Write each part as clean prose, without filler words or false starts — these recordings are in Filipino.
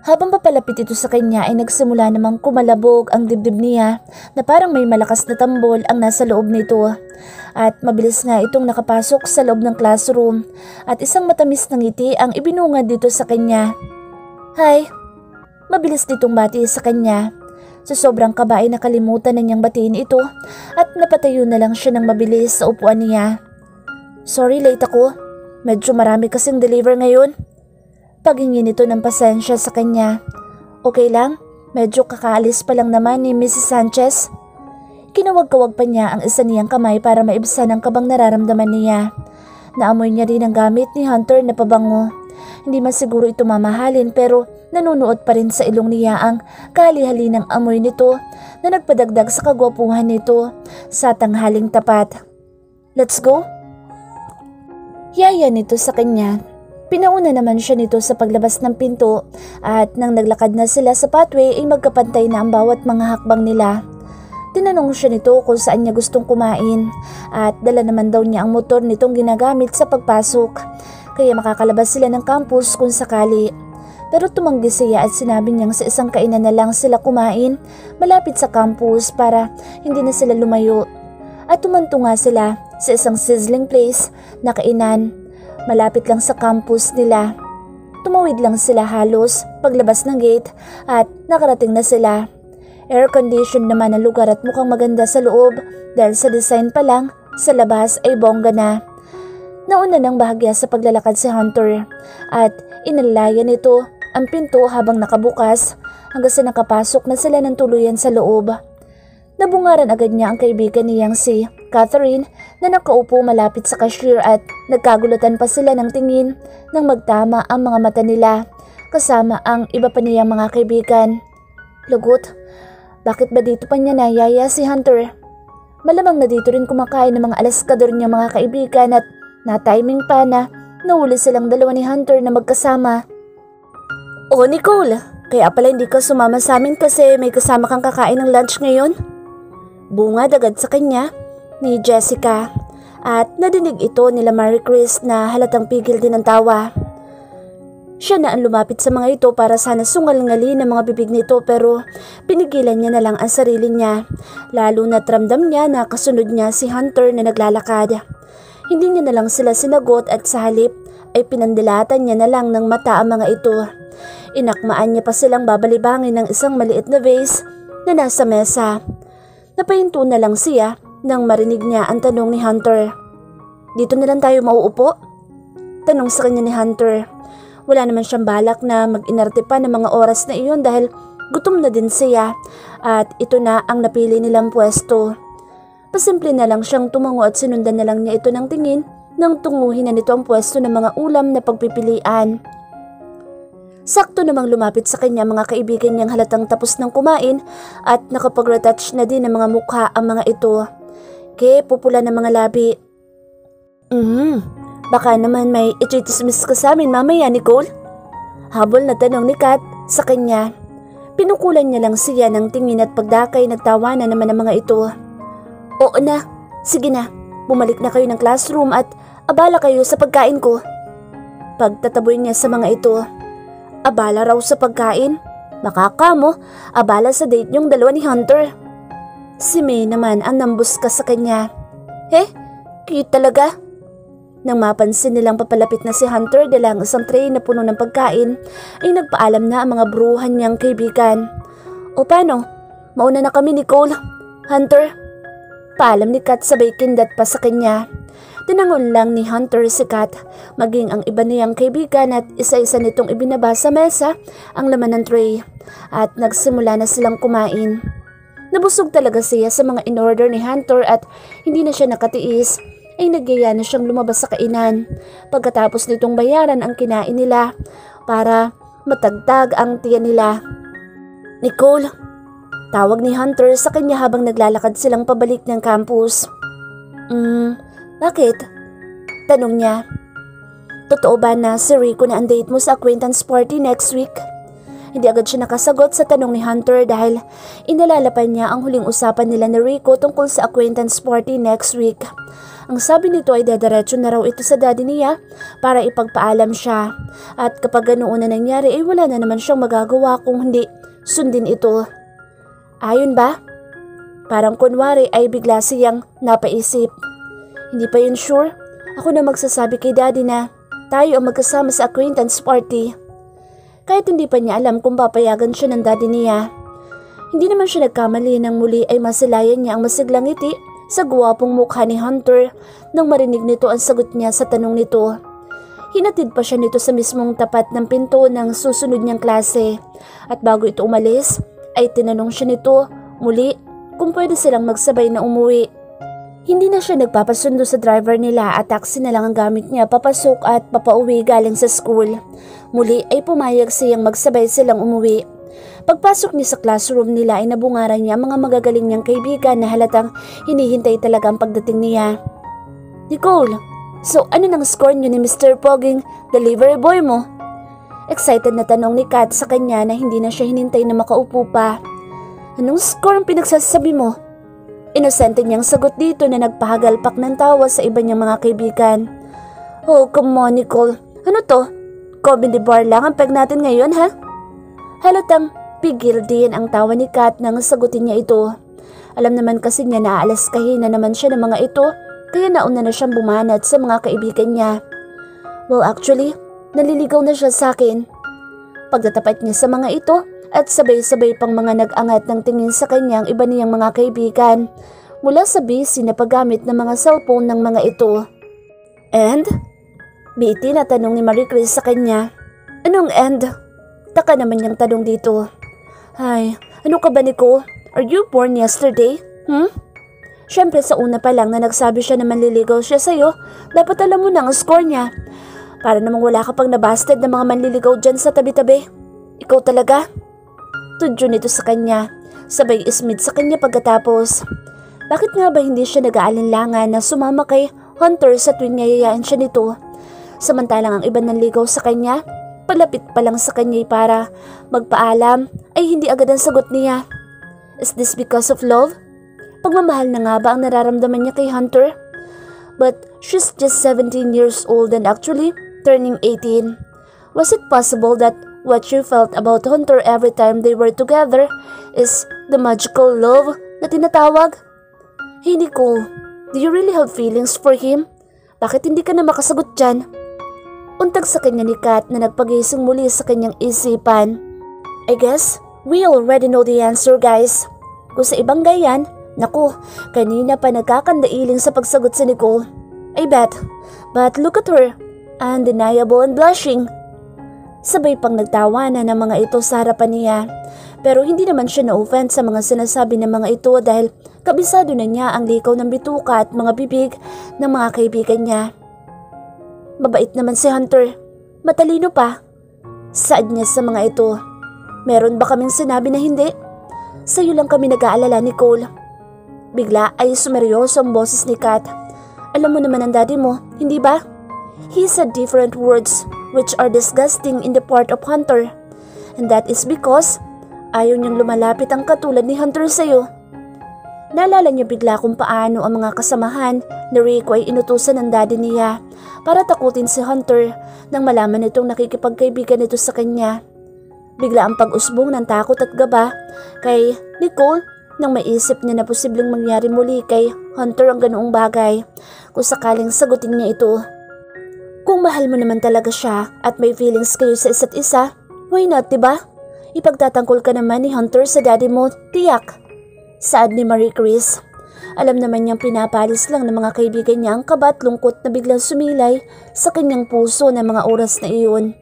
Habang papalapit ito sa kanya ay nagsimula namang kumalabog ang dibdib niya na parang may malakas na tambol ang nasa loob nito. At mabilis nga itong nakapasok sa loob ng classroom at isang matamis na ngiti ang ibinungad dito sa kanya. Hi! Mabilis ditong bati sa kanya. Sa sobrang kaba ay nakalimutan na niyang batiin ito at napatayo na lang siya ng mabilis sa upuan niya. Sorry, late ako. Medyo marami kasing deliver ngayon. Paghingi nito ng pasensya sa kanya. Okay lang? Medyo kakaalis pa lang naman ni Mrs. Sanchez. Kinawag-kawag pa niya ang isa niyang kamay para maibsan ang kabang nararamdaman niya. Naamoy niya rin ang gamit ni Hunter na pabango. Hindi man siguro ito mamahalin pero nanunuot pa rin sa ilong niya ang kahali-hali ng amoy nito na nagpadagdag sa kagwapuhan nito sa tanghaling tapat. Let's go? Yaya nito sa kanya. Pinauna naman siya nito sa paglabas ng pinto at nang naglakad na sila sa pathway ay magkapantay na ang bawat mga hakbang nila. Tinanong siya nito kung saan niya gustong kumain at dala naman daw niya ang motor nitong ginagamit sa pagpasok kaya makakalabas sila ng campus kung sakali. Pero tumanggi siya at sinabi niyang sa isang kainan na lang sila kumain malapit sa campus para hindi na sila lumayo. At tumanto nga sila sa isang sizzling place na kainan malapit lang sa campus nila. Tumawid lang sila halos paglabas ng gate at nakarating na sila. Air-conditioned naman ang lugar at mukhang maganda sa loob dahil sa design pa lang sa labas ay bongga na. Nauna ng bahagya sa paglalakad si Hunter at inalayan nito ang pinto habang nakabukas hanggang sa nakapasok na sila ng tuluyan sa loob. Nabungaran agad niya ang kaibigan niyang si Catherine na nakaupo malapit sa cashier at nagkagulatan pa sila ng tingin nang magtama ang mga mata nila kasama ang iba pa niyang mga kaibigan. Lagot, bakit ba dito pa niya nayaya si Hunter? Malamang na dito rin kumakain ng mga alaskador niyang mga kaibigan at na-timing pa na nahuli silang dalawa ni Hunter na magkasama. Oh Nicole, kaya pala hindi ka sumama sa amin kasi may kasama kang kakain ng lunch ngayon? Bungad agad sa kanya ni Jessica at nadinig ito nila Marie Chris na halatang pigil din ang tawa. Siya na ang lumapit sa mga ito para sana sungal-ngali ng mga bibig nito pero pinigilan niya na lang ang sarili niya lalo na't ramdam niya na kasunod niya si Hunter na naglalakad. Hindi niya na lang sila sinagot at sa halip ay pinandilatan niya na lang ng mata ang mga ito. Inakmaan niya pa silang babalibangin ng isang maliit na vase na nasa mesa. Napahinto na lang siya nang marinig niya ang tanong ni Hunter. Dito na lang tayo mauupo? Tanong sa kanya ni Hunter. Wala naman siyang balak na mag-inarte pa ng mga oras na iyon dahil gutom na din siya at ito na ang napili nilang pwesto. Pasimple na lang siyang tumango at sinundan na lang niya ito ng tingin nang tunguhin na nito ang pwesto ng mga ulam na pagpipilian. Sakto namang lumapit sa kanya mga kaibigan niyang halatang tapos ng kumain at nakapag-retouch na din ng mga mukha ang mga ito. Ke pupula ng mga labi. Baka naman may ichitismis ka sa amin mamaya, Nicole? Habol na tanong ni Kat sa kanya. Pinukulan niya lang siya ng tingin at pagdakay nagtawanan naman ang mga ito. Oo na, sige na, bumalik na kayo ng classroom at abala kayo sa pagkain ko. Pagtataboy niya sa mga ito. Abala raw sa pagkain? Makaka mo, abala sa date niyong dalawa ni Hunter. Si May naman ang nambus ka sa kanya. Cute talaga. Nang mapansin nilang papalapit na si Hunter dala ang isang tray na puno ng pagkain, ay nagpaalam na ang mga bruhan niyang kaibigan. O paano? Mauna na kami, Nicole. Hunter? Paalam ni Kat sabay kindat pa sa kanya. Tinangon lang ni Hunter si Kat, maging ang iba niyang kaibigan at isa-isa nitong ibinaba sa mesa ang laman ng tray at nagsimula na silang kumain. Nabusog talaga siya sa mga in-order ni Hunter at hindi na siya nakatiis ay nagyaya na siyang lumabas sa kainan pagkatapos nitong bayaran ang kinain nila para matagtag ang tiyan nila. Nicole, tawag ni Hunter sa kanya habang naglalakad silang pabalik ng campus. Bakit? Tanong niya. Totoo ba na si Rico na ang date mo sa acquaintance party next week? Hindi agad siya nakasagot sa tanong ni Hunter dahil inalala pa niya ang huling usapan nila ni Rico tungkol sa acquaintance party next week. Ang sabi nito ay dadiretso na raw ito sa daddy niya para ipagpaalam siya. At kapag ganoon na nangyari ay wala na naman siyang magagawa kung hindi sundin ito. Ayon ba? Parang kunwari ay bigla siyang napaisip. Hindi pa yun sure? Ako na magsasabi kay daddy na tayo ang magkasama sa acquaintance party. Kahit hindi pa niya alam kung papayagan siya ng daddy niya. Hindi naman siya nagkamali nang muli ay masilayan niya ang masiglang ngiti sa guwapong mukha ni Hunter nang marinig nito ang sagot niya sa tanong nito. Hinatid pa siya nito sa mismong tapat ng pinto ng susunod niyang klase at bago ito umalis ay tinanong siya nito muli kung pwede silang magsabay na umuwi. Hindi na siya nagpapasundo sa driver nila at taxi na lang ang gamit niya papasok at papauwi galing sa school. Muli ay pumayag siyang magsabay silang umuwi. Pagpasok niya sa classroom nila ay nabungaran niya ang mga magagaling niyang kaibigan na halatang hinihintay talaga ang pagdating niya. Nicole, so ano nang score niyo ni Mr. Poging delivery boy mo? Excited na tanong ni Kat sa kanya na hindi na siya hinintay na makaupo pa. Anong score ang pinagsasabi mo? Inosente niyang sagot dito na nagpahagalpak ng tawa sa iba niyang mga kaibigan. Oh, come on Nicole. Ano to? Comedy bar lang ang peg natin ngayon ha? Halatang pigil din ang tawa ni Kat nang sagutin niya ito. Alam naman kasi niya na aalaskahin na naman siya ng mga ito kaya nauna na siyang bumanat sa mga kaibigan niya. Well actually, naliligaw na siya sa akin. Pagtatapat niya sa mga ito at sabay-sabay pang mga nag-angat ng tingin sa kanya ang iba niyang mga kaibigan mula sa busy na paggamit ng mga cellphone ng mga ito. And? Biti na tanong ni Marie Chris sa kanya. Anong and? Taka naman niyang tanong dito. Ay, ano ka ba Nico? Are you born yesterday? Siyempre sa una pa lang na nagsabi siya na manliligaw siya sa'yo, dapat alam mo na ang score niya. Para namang wala ka pang nabasted ng mga manliligaw dyan sa tabi-tabi. Ikaw talaga? Tudyo nito sa kanya, sabay ismid sa kanya pagkatapos. Bakit nga ba hindi siya nag-aalinlangan na sumama kay Hunter sa tuwing yayayaan siya nito? Samantalang ang iba nanligaw sa kanya, palapit pa lang sa kanya para magpaalam ay hindi agad ang sagot niya. Is this because of love? Pagmamahal na nga ba ang nararamdaman niya kay Hunter? But she's just 17 years old and actually turning 18. Was it possible that what you felt about Hunter every time they were together is the magical love na tinatawag? Hey Nicole, do you really have feelings for him? Bakit hindi ka na makasagot dyan? Untag sa kanya ni Kat na nagpagising muli sa kanyang isipan. I guess we already know the answer guys. Kung sa ibang gayan, naku, kanina pa nagkakandailing sa pagsagot si Nicole. I bet, but look at her, undeniable and blushing. Sabay pang nagtawanan ng mga ito sa harapan niya. Pero hindi naman siya na-offend sa mga sinasabi ng mga ito dahil kabisado na niya ang likaw ng bituka at mga bibig ng mga kaibigan niya. Mabait naman si Hunter. Matalino pa. Saad niya sa mga ito. Meron ba kaming sinabi na hindi? Sa'yo lang kami nag-aalala, Nicole. Bigla ay sumeryoso ang boses ni Kat. Alam mo naman ang daddy mo, hindi ba? He said different words which are disgusting in the part of Hunter. And that is because ayaw niyang lumalapit ang katulad ni Hunter sa'yo. Naalala niya bigla kung paano ang mga kasamahan ni Rico ay inutusan ng daddy niya para takutin si Hunter nang malaman nitong nakikipagkaibigan nito sa kanya. Bigla ang pag-usbong ng takot at gaba kay Nicole nang maisip niya na posibleng mangyari muli kay Hunter ang ganoong bagay kung sakaling sagutin niya ito. Kung mahal mo naman talaga siya at may feelings kayo sa isa't isa, why not, diba? Ipagtatanggol ka naman ni Hunter sa daddy mo, tiyak. Saad ni Marie Chris. Alam naman niyang pinapalis lang ng mga kaibigan niya ang kaba at lungkot na biglang sumilay sa kanyang puso ng mga oras na iyon.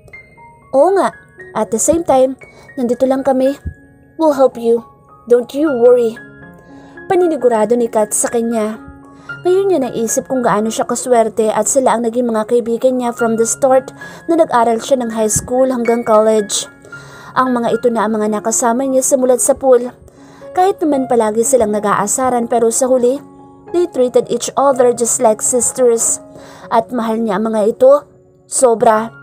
Oo nga, at the same time, nandito lang kami. We'll help you. Don't you worry. Paninigurado ni Kat sa kanya. Ngayon niya naisip kung gaano siya kaswerte at sila ang naging mga kaibigan niya from the start na nag-aral siya ng high school hanggang college. Ang mga ito na ang mga nakasama niya simulat sa pool. Kahit naman palagi silang nag-aasaran pero sa huli, they treated each other just like sisters. At mahal niya ang mga ito. Sobra.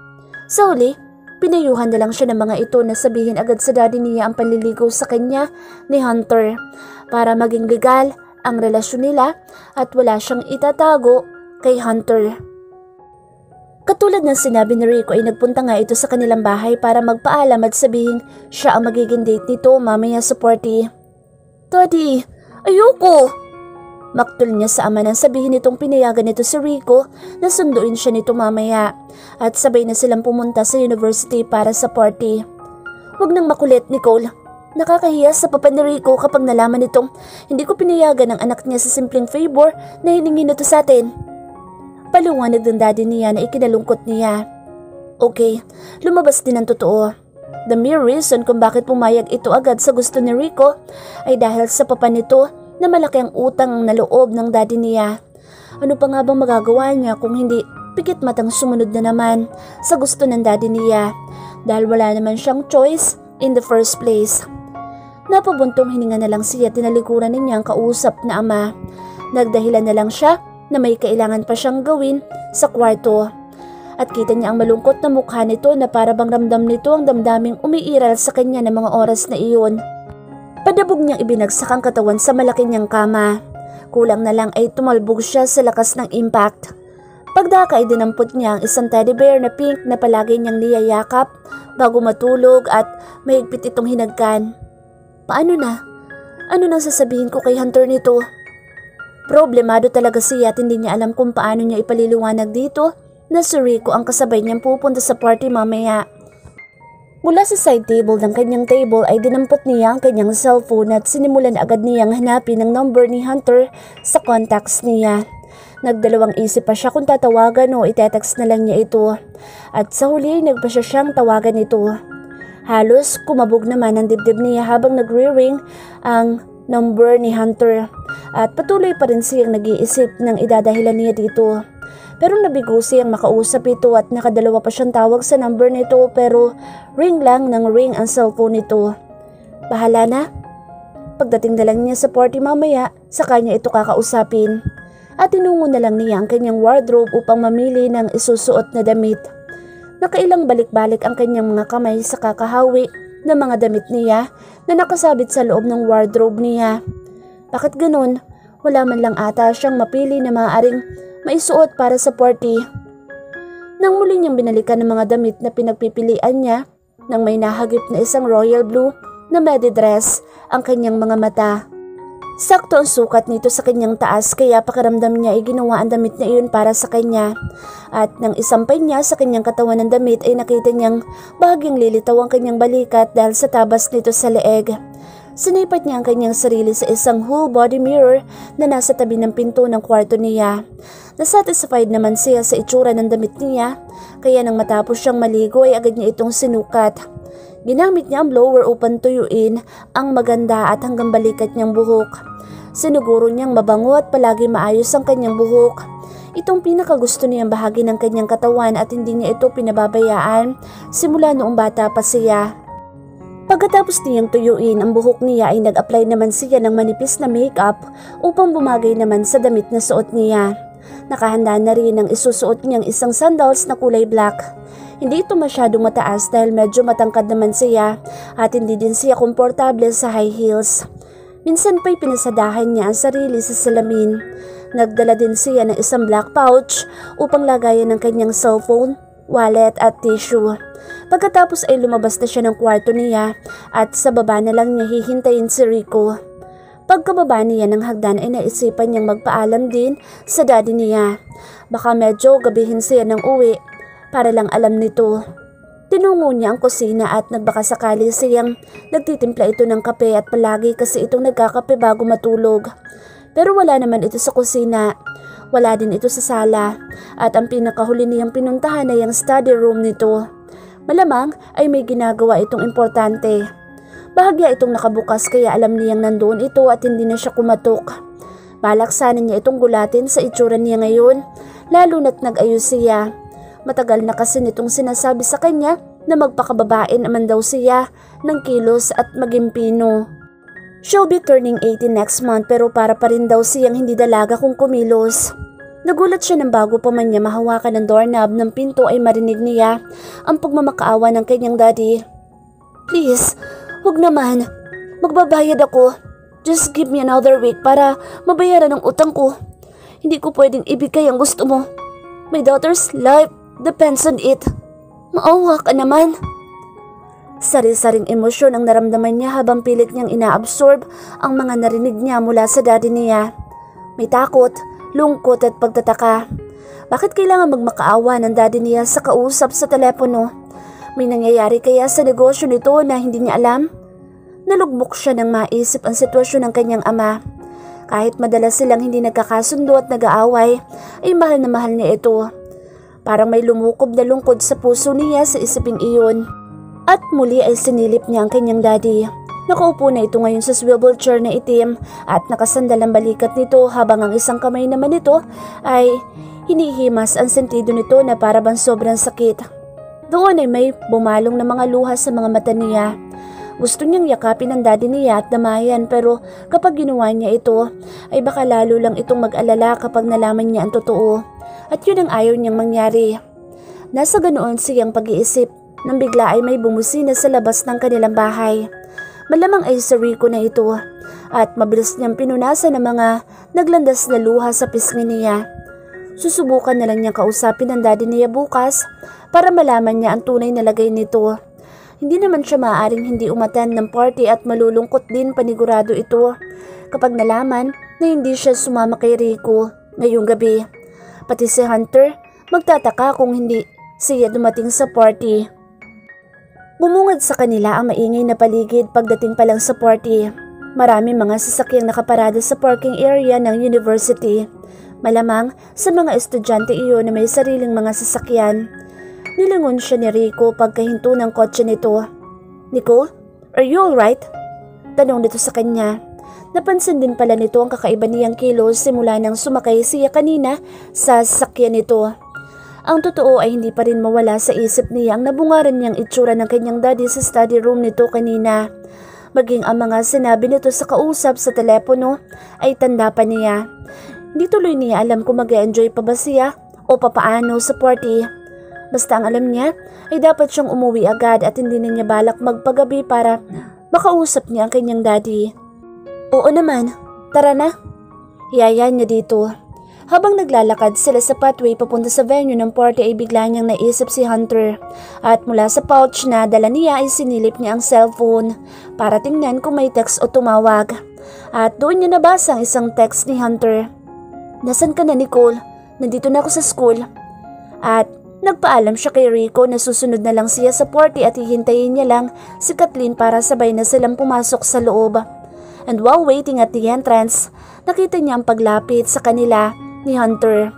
Sa huli, Pinayuhan na lang siya ng mga ito na sabihin agad sa daddy niya ang panliligaw sa kanya ni Hunter para maging legal ang relasyon nila at wala siyang itatago kay Hunter. Katulad ng sinabi ni Rico ay nagpunta nga ito sa kanilang bahay para magpaalam at sabihin siya ang magiging date nito mamaya sa party. Daddy, ayoko! Maktul niya sa ama nang sabihin nitong pinayagan nito si Rico na sunduin siya nito mamaya at sabay na silang pumunta sa university para sa party. Huwag nang makulit, Nicole. Nakakahiya sa papa ni Rico kapag nalaman nitong hindi ko pinayagan ang anak niya sa simpleng favor na hiningi nito sa atin. Paliwanag ng daddy niya na ikinalungkot niya. Okay, lumabas din ang totoo. The mere reason kung bakit pumayag ito agad sa gusto ni Rico ay dahil sa papa nito na malaki ang utang na loob ng daddy niya. Ano pa nga bang magagawa niya kung hindi pikit matang sumunod na naman sa gusto ng daddy niya dahil wala naman siyang choice in the first place. Napabuntong hininga na lang siya at tinalikuran niya ang kausap na ama. Nagdahilan na lang siya na may kailangan pa siyang gawin sa kwarto. At kita niya ang malungkot na mukha nito na para bang ramdam nito ang damdaming umiiral sa kanya ng mga oras na iyon. Padabog niyang ibinagsak ang katawan sa malaki niyang kama. Kulang na lang ay tumalbog siya sa lakas ng impact. Pagdaka ay dinampot niya ang isang teddy bear na pink na palagi niyang niyayakap bago matulog at mahigpit itong hinagkan. Paano na? Ano nang sasabihin ko kay Hunter nito? Problemado talaga siya at hindi niya alam kung paano niya ipaliliwanag dito na si Rico ang kasabay niyang pupunta sa party mamaya. Mula sa side table ng kanyang table ay dinampot niya ang kanyang cellphone at sinimulan agad niyang hanapin ang number ni Hunter sa contacts niya. Nagdalawang isip pa siya kung tatawagan o itetext na lang niya ito. At sa huli nagpasya siyang tawagan ito. Halos kumabog naman ang dibdib niya habang nagre-ring ang number ni Hunter. At patuloy pa rin siyang nag-iisip ng idadahilan niya dito. Pero nabigo siyang makausap ito at nakadalawa pa siyang tawag sa number nito pero ring lang ng ring ang cellphone nito. Bahala na. Pagdating na lang niya sa party mamaya, saka niya ito kakausapin. At tinungo na lang niya ang kanyang wardrobe upang mamili ng isusuot na damit. Nakailang balik-balik ang kanyang mga kamay sa kakahawi ng mga damit niya na nakasabit sa loob ng wardrobe niya. Bakit ganun? Wala man lang ata siyang mapili na maaaring maisuot para sa party. Nang muli niyang binalikan ng mga damit na pinagpipilian niya, nang may nahagip na isang royal blue na medi dress ang kanyang mga mata. Sakto ang sukat nito sa kanyang taas kaya pakiramdam niya ay ginawa ang damit na iyon para sa kanya. At nang isampay niya sa kanyang katawan ng damit ay nakita niyang bahagyang lilitaw ang kanyang balikat dahil sa tabas nito sa leeg. Sinipat niya ang kanyang sarili sa isang whole body mirror na nasa tabi ng pinto ng kwarto niya. Nasatisfied naman siya sa itsura ng damit niya, kaya nang matapos siyang maligo ay agad niya itong sinukat. Ginamit niya ang blower upang tuyuin ang maganda at hanggang balikat niyang buhok. Siniguro niyang mabango at palagi maayos ang kanyang buhok. Itong pinakagusto niyang bahagi ng kanyang katawan at hindi niya ito pinababayaan simula noong bata pa siya. Pagkatapos niyang tuyuin ang buhok niya ay nag-apply naman siya ng manipis na makeup upang bumagay naman sa damit na suot niya. Nakahanda na rin ang isusuot niyang isang sandals na kulay black. Hindi ito masyadong mataas dahil medyo matangkad naman siya at hindi din siya komportable sa high heels. Minsan pa'y pinasadahan niya ang sarili sa salamin. Nagdala din siya ng isang black pouch upang lagayan ng kanyang cellphone, wallet at tissue. Pagkatapos ay lumabas na siya ng kwarto niya at sa baba na lang niya hihintayin si Rico. Pagkababa niya ng hagdan ay naisipan niyang magpaalam din sa daddy niya. Baka medyo gabihin siya ng uwi para lang alam nito. Tinungo niya ang kusina at nagbaka sakali siyang nagtitimpla ito ng kape at palagi kasi itong nagkakape bago matulog. Pero wala naman ito sa kusina. Wala din ito sa sala at ang pinakahuli niyang pinuntahan ay ang study room nito. Malamang ay may ginagawa itong importante. Bahagya itong nakabukas kaya alam niyang nandoon ito at hindi na siya kumatok. Balak sana niya itong gulatin sa itsura niya ngayon, lalo na't nag-ayos siya. Matagal na kasi nitong sinasabi sa kanya na magpakababae naman daw siya ng kilos at maging pino. She'll be turning 18 next month pero para pa rin daw siyang hindi dalaga kung kumilos. Nagulat siya nang bago pa man niya mahawakan ng doorknob ng pinto ay marinig niya ang pagmamakaawa ng kanyang daddy. Please, huwag naman. Magbabayad ako. Just give me another week para mabayaran ang utang ko. Hindi ko pwedeng ibigay ang gusto mo. My daughter's life depends on it. Maawa ka naman. Sari-saring emosyon ang naramdaman niya habang pilit niyang inaabsorb ang mga narinig niya mula sa daddy niya. May takot, lungkot at pagtataka. Bakit kailangan magmakaawa ng daddy niya sa kausap sa telepono? May nangyayari kaya sa negosyo nito na hindi niya alam? Nalugmok siya nang maisip ang sitwasyon ng kanyang ama. Kahit madalas silang hindi nagkakasundo at nag-aaway, ay mahal na mahal niya ito. Parang may lumukob na lungkod sa puso niya sa isiping iyon. At muli ay sinilip niya ang kanyang daddy. Nakaupo na ito ngayon sa swivel chair na itim at nakasandal ang balikat nito habang ang isang kamay naman nito ay hinihimas ang sentido nito na para bang sobrang sakit. Doon ay may bumalong na mga luha sa mga mata niya. Gusto niyang yakapin ang daddy niya at damayan pero kapag ginawa niya ito ay baka lalo lang itong mag-alala kapag nalaman niya ang totoo. At yun ang ayaw niyang mangyari. Nasa ganoon siyang pag-iisip nang bigla ay may bumusina sa labas ng kanilang bahay. Malamang ay si Rico na ito at mabilis niyang pinunasan ng mga naglandas na luha sa pisngi niya. Susubukan na lang niyang kausapin ang daddy niya bukas para malaman niya ang tunay na lagay nito. Hindi naman siya maaaring hindi umatan ng party at malulungkot din panigurado ito kapag nalaman na hindi siya sumama kay Rico ngayong gabi. Pati si Hunter magtataka kung hindi siya dumating sa party. Bumungad sa kanila ang maingay na paligid pagdating pa lang sa party. Marami mga sasakyang nakaparada sa parking area ng university. Malamang sa mga estudyante iyon na may sariling mga sasakyan. Nilingon siya ni Rico pagkahinto ng kotse nito. Nicole, are you alright? Tanong nito sa kanya. Napansin din pala nito ang kakaiba niyang kilos simula nang sumakay siya kanina sa sasakyan nito. Ang totoo ay hindi pa rin mawala sa isip niya ang nabungaran niyang itsura ng kanyang daddy sa study room nito kanina. Maging ang mga sinabi nito sa kausap sa telepono ay tanda pa niya. Hindi tuloy niya alam kung mag-enjoy pa ba siya o papaano sa party. Basta ang alam niya ay dapat siyang umuwi agad at hindi na niya balak magpagabi para makausap niya ang kanyang daddy. Oo naman, tara na. Hiyaya niya dito. Habang naglalakad sila sa pathway papunta sa venue ng party ay bigla niyang naisip si Hunter. At mula sa pouch na dala niya ay sinilip niya ang cellphone para tingnan kung may text o tumawag. At doon niya nabasa ang isang text ni Hunter. Nasaan ka na, Nicole? Nandito na ako sa school. At nagpaalam siya kay Rico na susunod na lang siya sa party at hihintayin niya lang si Kathleen para sabay na silang pumasok sa loob. And while waiting at the entrance, nakita niya ang paglapit sa kanila ni Hunter.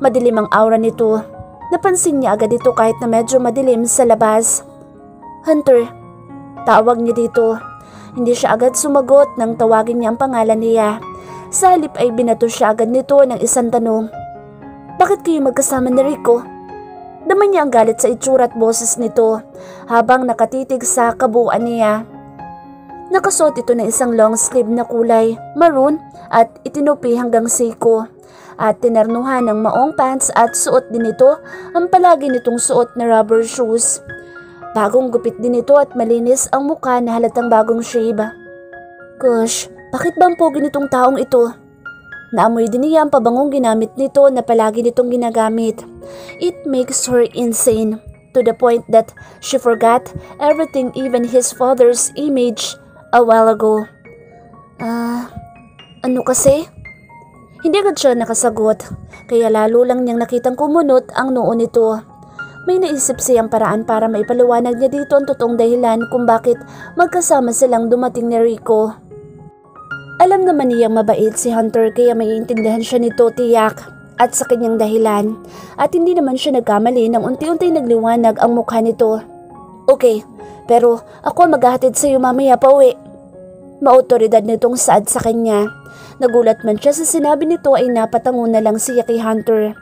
Madilim ang aura nito. Napansin niya agad ito kahit na medyo madilim sa labas. Hunter, tawag niya dito. Hindi siya agad sumagot nang tawagin niya ang pangalan niya. Sa halip ay binato siya agad nito ng isang tanong. Bakit kayo magkasama ni Rico? Daman niya ang galit sa itsura at boses nito habang nakatitig sa kabuuan niya. Nakasuot ito ng isang long sleeve na kulay maroon at itinupi hanggang siko. At tinernuhan ng maong pants at suot din ito ang palagi nitong suot na rubber shoes. Bagong gupit din ito at malinis ang mukha na halatang bagong shave. Gosh, bakit ba ang pogi nitong taong ito? Naamoy din niya ang pabangong ginamit nito na palagi nitong ginagamit. It makes her insane to the point that she forgot everything, even his father's image a while ago. Ano kasi? Hindi agad siya nakasagot, kaya lalo lang niyang nakitang kumunot ang noo nito. May naisip siyang paraan para maipaliwanag niya dito ang totoong dahilan kung bakit magkasama silang dumating ni Rico. Alam naman niyang mabait si Hunter kaya maiintindihan siya nito tiyak at sa kanyang dahilan. At hindi naman siya nagkamali nang unti-unti nagliwanag ang mukha nito. Okay, pero ako maghahatid sa iyo mamaya pa uwi. Maotoridad nitong saad sa kanya. Nagulat man siya sa sinabi nito ay napatango na lang siya kay Hunter.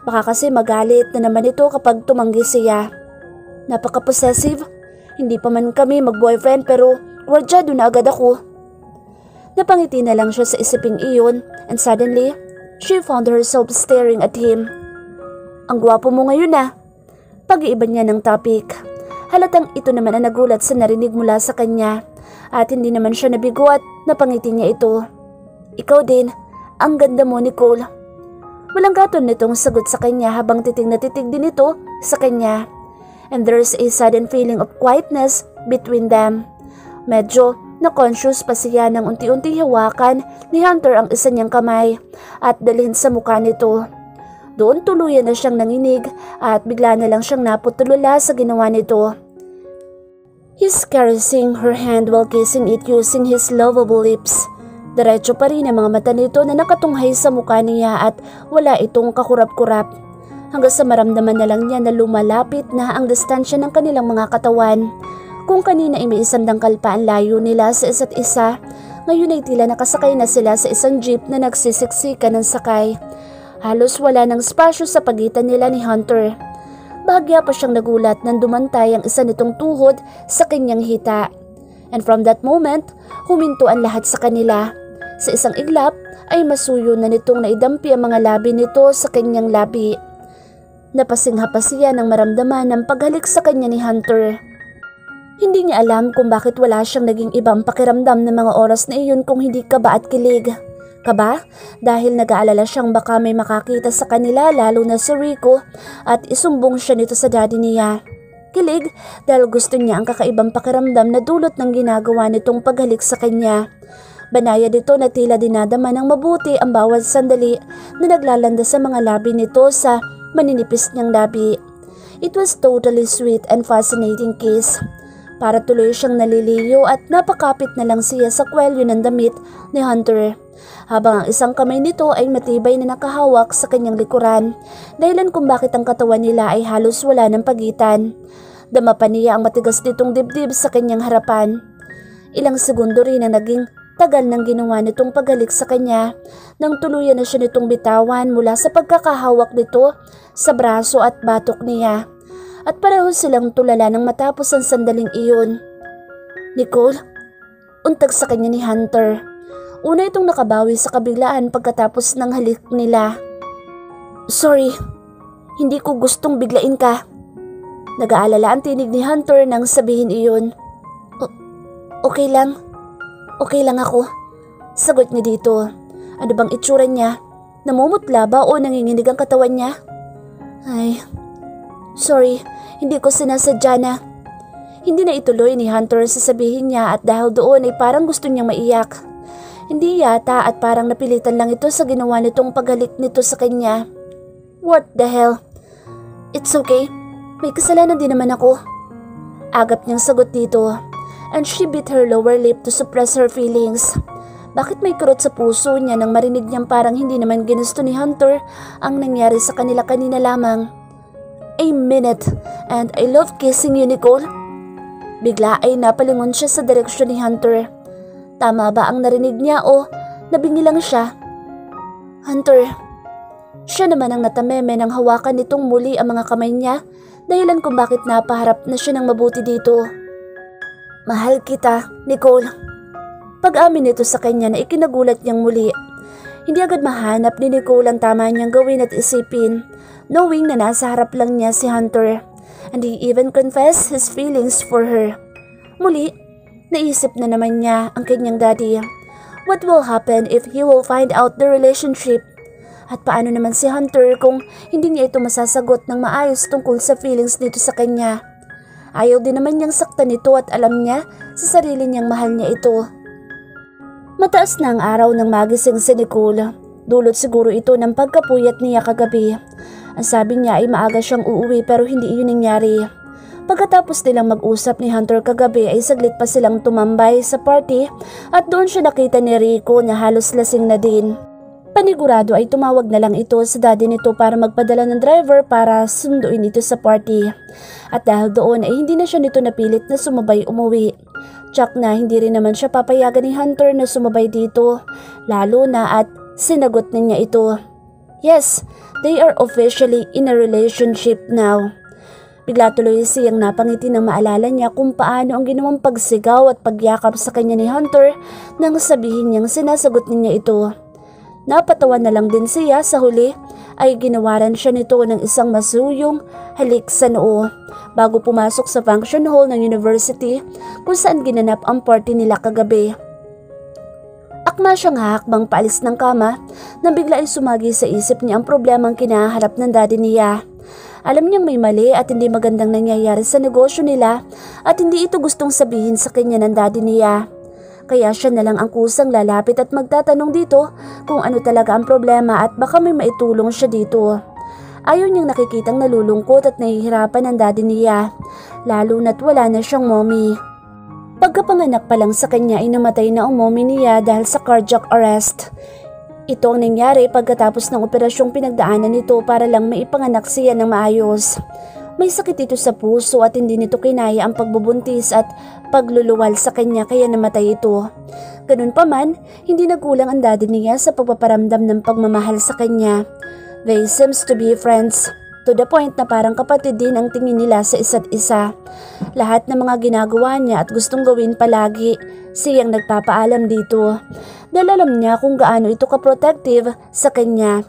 Baka kasi magalit na naman ito kapag tumanggi siya. Napaka-possessive. Hindi pa man kami mag-boyfriend pero wardyado na agad ako. Napangiti na lang siya sa isiping iyon and suddenly, She found herself staring at him. Ang gwapo mo ngayon ah. Pag-iiba niya ng topic. Halatang ito naman ang nagulat sa narinig mula sa kanya at hindi naman siya nabigo at napangiti niya ito. Ikaw din, ang ganda mo Nicole. Walang katon nitong sagot sa kanya habang titig na titig din ito sa kanya. And there's a sudden feeling of quietness between them. Medyo na-conscious pa siya nang unti-unti hawakan ni Hunter ang isa niyang kamay at dalhin sa mukha nito. Doon tuluyan na siyang nanginig at bigla na lang siyang naputulala sa ginawa nito. He's caressing her hand while kissing it using his lovable lips. Diretso pa rin ang mga mata nito na nakatunghay sa mukha niya at wala itong kakurap-kurap. Hanggang sa maramdaman na lang niya na lumalapit na ang distansya ng kanilang mga katawan. Kung kanina ay may isang dangkal pa ang layo nila sa isa't isa, ngayon ay tila nakasakay na sila sa isang jeep na nagsisiksikan ng sakay. Halos wala ng spasyo sa pagitan nila ni Hunter. Bahagya pa siyang nagulat nang dumantay ang isa nitong tuhod sa kanyang hita. And from that moment, huminto ang lahat sa kanila. Sa isang iglap ay masuyo na nitong naidampi ang mga labi nito sa kanyang labi. Napasingha pa siya nang maramdaman ng paghalik sa kanya ni Hunter. Hindi niya alam kung bakit wala siyang naging ibang pakiramdam ng mga oras na iyon kung hindi kaba at kilig. Kaba? Dahil nag-aalala siyang baka may makakita sa kanila lalo na si Rico at isumbong siya nito sa daddy niya. Kilig dahil gusto niya ang kakaibang pakiramdam na dulot ng ginagawa nitong paghalik sa kanya. Banayad ito na tila dinadama ng mabuti ang bawat sandali na naglalanda sa mga labi nito sa maninipis niyang labi. It was totally sweet and fascinating kiss. Para tuloy siyang naliliyo at napakapit na lang siya sa kwelyo ng damit ni Hunter. Habang ang isang kamay nito ay matibay na nakahawak sa kanyang likuran, dahilan kung bakit ang katawan nila ay halos wala ng pagitan. Dama pa niya ang matigas nitong dibdib sa kanyang harapan. Ilang segundo rin ang naging tagal ng ginawa nitong paghalik sa kanya nang tuluyan na siya nitong bitawan mula sa pagkakahawak nito sa braso at batok niya. At pareho silang tulala nang matapos ang sandaling iyon. Nicole, untag sa kanya ni Hunter. Una itong nakabawi sa kabiglaan pagkatapos ng halik nila. Sorry, hindi ko gustong biglain ka. Nag-aalala ang tinig ni Hunter nang sabihin iyon. Okay lang. Okay lang ako. Sagot niya dito. Ano bang itsura niya? Namumutla ba o nanginginig ang katawan niya? Ay, sorry, hindi ko sinasadya na. Hindi na ituloy ni Hunter sa sabihin niya at dahil doon ay parang gusto niyang maiyak. Hindi yata at parang napilitan lang ito sa ginawa nitong paghalik nito sa kanya. What the hell? It's okay. May kasalanan din naman ako. Agap niyang sagot dito. And she bit her lower lip to suppress her feelings. Bakit may kurot sa puso niya nang marinig niyang parang hindi naman ginusto ni Hunter ang nangyari sa kanila kanina lamang. A minute, and I love kissing you, Nicole. Bigla ay napalingon siya sa direksyon ni Hunter. Tama ba ang narinig niya o nabingi lang siya? Hunter. Siya naman ang natameme nang hawakan nitong muli ang mga kamay niya, dahilan kung bakit napaharap na siya ng mabuti dito. Mahal kita, Nicole. Pag-amin nito sa kanya na ikinagulat niyang muli. Hindi agad mahanap ni Nicole ang tama niyang gawin at isipin, knowing na nasa harap lang niya si Hunter. And he even confessed his feelings for her. Muli, naisip na naman niya ang kanyang daddy. What will happen if he will find out the relationship? At paano naman si Hunter kung hindi niya ito masasagot ng maayos tungkol sa feelings nito sa kanya? Ayaw din naman niyang saktan ito at alam niya sa sarili niyang mahal niya ito. Mataas na ang araw nang magising si Nicole. Dulot siguro ito ng pagkapuyat niya kagabi. Ang sabi niya ay maaga siyang uuwi pero hindi iyon nangyari. Pagkatapos nilang mag-usap ni Hunter kagabi ay saglit pa silang tumambay sa party at doon siya nakita ni Rico na halos lasing na din. Panigurado ay tumawag na lang ito sa daddy nito para magpadala ng driver para sunduin ito sa party. At dahil doon ay hindi na siya nito napilit na sumabay umuwi. Tsak na hindi rin naman siya papayagan ni Hunter na sumabay dito, lalo na at sinagot na niya ito. Yes, they are officially in a relationship now. Bigla tuloy siyang napangiti nang maalala niya kung paano ang ginawang pagsigaw at pagyakap sa kanya ni Hunter nang sabihin niyang sinasagot niya ito. Napatawa na lang din siya sa huli ay ginawaran siya nito ng isang masuyong halik sa noo bago pumasok sa function hall ng university kung saan ginanap ang party nila kagabi. Akma siyang hahakbang paalis ng kama na bigla ay sumagi sa isip niya ang problemang kinaharap ng daddy niya. Alam niyang may mali at hindi magandang nangyayari sa negosyo nila at hindi ito gustong sabihin sa kanya ng daddy niya. Kaya siya na lang ang kusang lalapit at magtatanong dito kung ano talaga ang problema at baka may maitulong siya dito. Ayaw niyang nakikitang nalulungkot at nahihirapan ang daddy niya, lalo na't wala na siyang mommy. Pagkapanganak pa lang sa kanya ay namatay na ang mommy niya dahil sa cardiac arrest. Ito ang nangyari pagkatapos ng operasyong pinagdaanan nito para lang maipanganak siya ng maayos. May sakit ito sa puso at hindi nito kinaya ang pagbubuntis at pagluluwal sa kanya kaya namatay ito. Ganun pa man, hindi nagkulang ang daddy niya sa pagpaparamdam ng pagmamahal sa kanya. They seems to be friends, to the point na parang kapatid din ang tingin nila sa isa't isa. Lahat ng mga ginagawa niya at gustong gawin palagi, siyang nagpapaalam dito. Dahil alam niya kung gaano ito ka-protective sa kanya.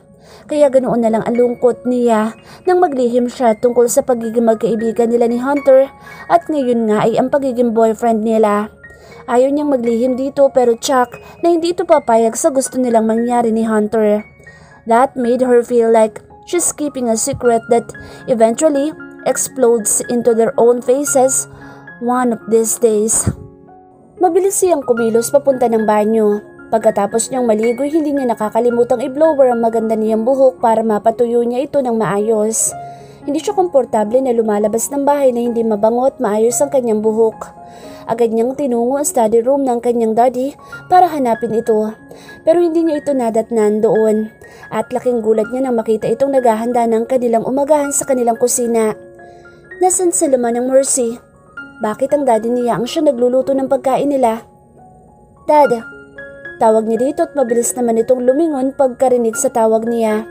Kaya ganoon na lang ang lungkot niya nang maglihim siya tungkol sa pagiging magkaibigan nila ni Hunter at ngayon nga ay ang pagiging boyfriend nila. Ayaw niyang maglihim dito pero Chuck na hindi ito papayag sa gusto nilang mangyari ni Hunter. That made her feel like she's keeping a secret that eventually explodes into their own faces one of these days. Mabilis siyang kumilos papunta ng banyo. Pagkatapos niyang maligoy, hindi niya nakakalimutang i-blower ang maganda niyang buhok para mapatuyo niya ito ng maayos. Hindi siya komportable na lumalabas ng bahay na hindi mabango at maayos ang kanyang buhok. Agad niyang tinungo ang study room ng kanyang daddy para hanapin ito. Pero hindi niya ito nadatnan doon. At laking gulat niya nang makita itong naghahanda ng kanilang umagahan sa kanilang kusina. Nasaan sila man ng Mercy? Bakit ang daddy niya ang siya nagluluto ng pagkain nila? Dad, tawag niya dito at mabilis naman itong lumingon pagkarinig sa tawag niya.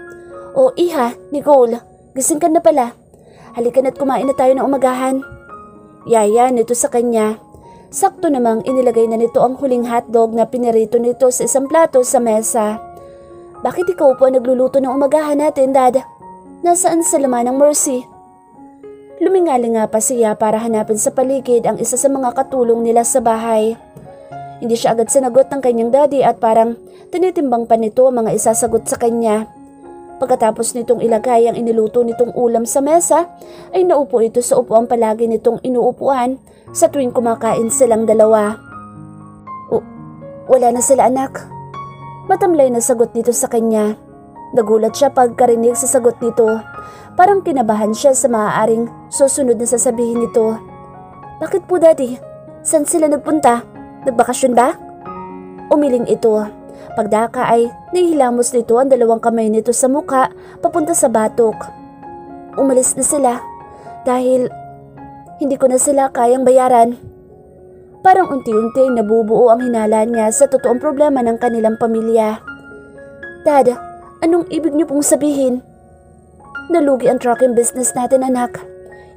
O iha, Nicole, gising ka na pala. Halika na't kumain na tayo ng umagahan. Yaya nito sa kanya. Sakto namang inilagay na nito ang huling hotdog na pinirito nito sa isang plato sa mesa. Bakit ikaw po ang nagluluto ng umagahan natin, Dad? Nasaan sa laman ng Mercy? Lumingali nga pa siya para hanapin sa paligid ang isa sa mga katulong nila sa bahay. Hindi siya agad sinagot ng kanyang daddy at parang tinitimbang pa nito ang mga isasagot sa kanya. Pagkatapos nitong ilagay ang iniluto nitong ulam sa mesa, ay naupo ito sa upuan palagi nitong inuupuan sa tuwing kumakain silang dalawa. Wala na sila anak. Matamlay na sagot nito sa kanya. Nagulat siya pagkarinig sa sagot nito. Parang kinabahan siya sa maaaring susunod na sasabihin nito. Bakit po daddy? Saan sila nagpunta? Nagbakasyon ba? Umiling ito. Pagdaka ay nahihilamos nito ang dalawang kamay nito sa muka papunta sa batok. Umalis na sila dahil hindi ko na sila kayang bayaran. Parang unti-unti nabubuo ang hinala niya sa totoong problema ng kanilang pamilya. Dad, anong ibig niyo pong sabihin? Nalugi ang trucking business natin anak.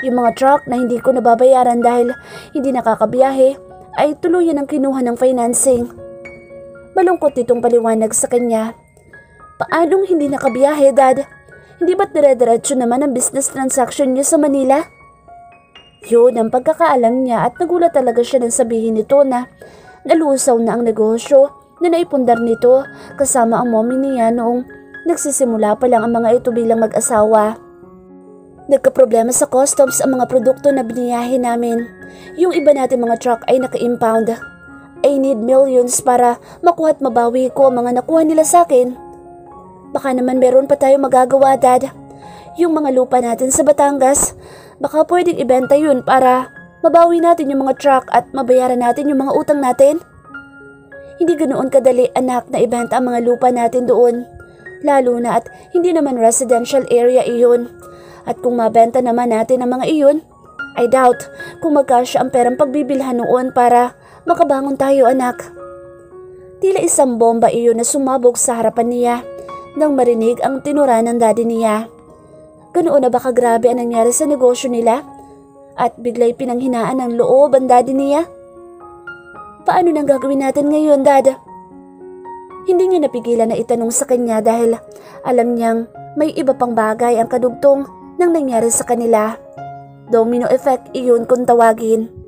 Yung mga truck na hindi ko nababayaran dahil hindi nakakabiyahe ay tuluyan ang kinuha ng financing. Malungkot itong paliwanag sa kanya. Paanong hindi nakabiyahe, Dad? Hindi ba't dire-diretso naman ang business transaction niyo sa Manila? Yun ang pagkakaalam niya at nagulat talaga siya nang sabihin nito na nalusaw na ang negosyo na naipundar nito kasama ang mommy niya noong nagsisimula pa lang ang mga ito bilang mag-asawa. Nagkaproblema sa customs ang mga produkto na biniyahe namin. Yung iba natin mga truck ay naka-impound. I need millions para makuha at mabawi ko ang mga nakuha nila sa akin. Baka naman meron pa tayo magagawa, Dad. Yung mga lupa natin sa Batangas, baka pwedeng ibenta yun para mabawi natin yung mga truck at mabayaran natin yung mga utang natin. Hindi ganoon kadali anak na ibenta ang mga lupa natin doon. Lalo na at hindi naman residential area iyon. At kung mabenta naman natin ang mga iyon, I doubt kung magkasya ang perang pagbibilhan noon para makabangon tayo anak. Tila isang bomba iyon na sumabog sa harapan niya nang marinig ang tinura ng daddy niya. Ganoon na ba kagrabe ang nangyari sa negosyo nila? At bigla'y pinanghinaan ng loob ang daddy niya? Paano nang gagawin natin ngayon, Dad? Hindi niya napigilan na itanong sa kanya dahil alam niyang may iba pang bagay ang kadugtong nang nangyari sa kanila. Domino effect iyon kung tawagin.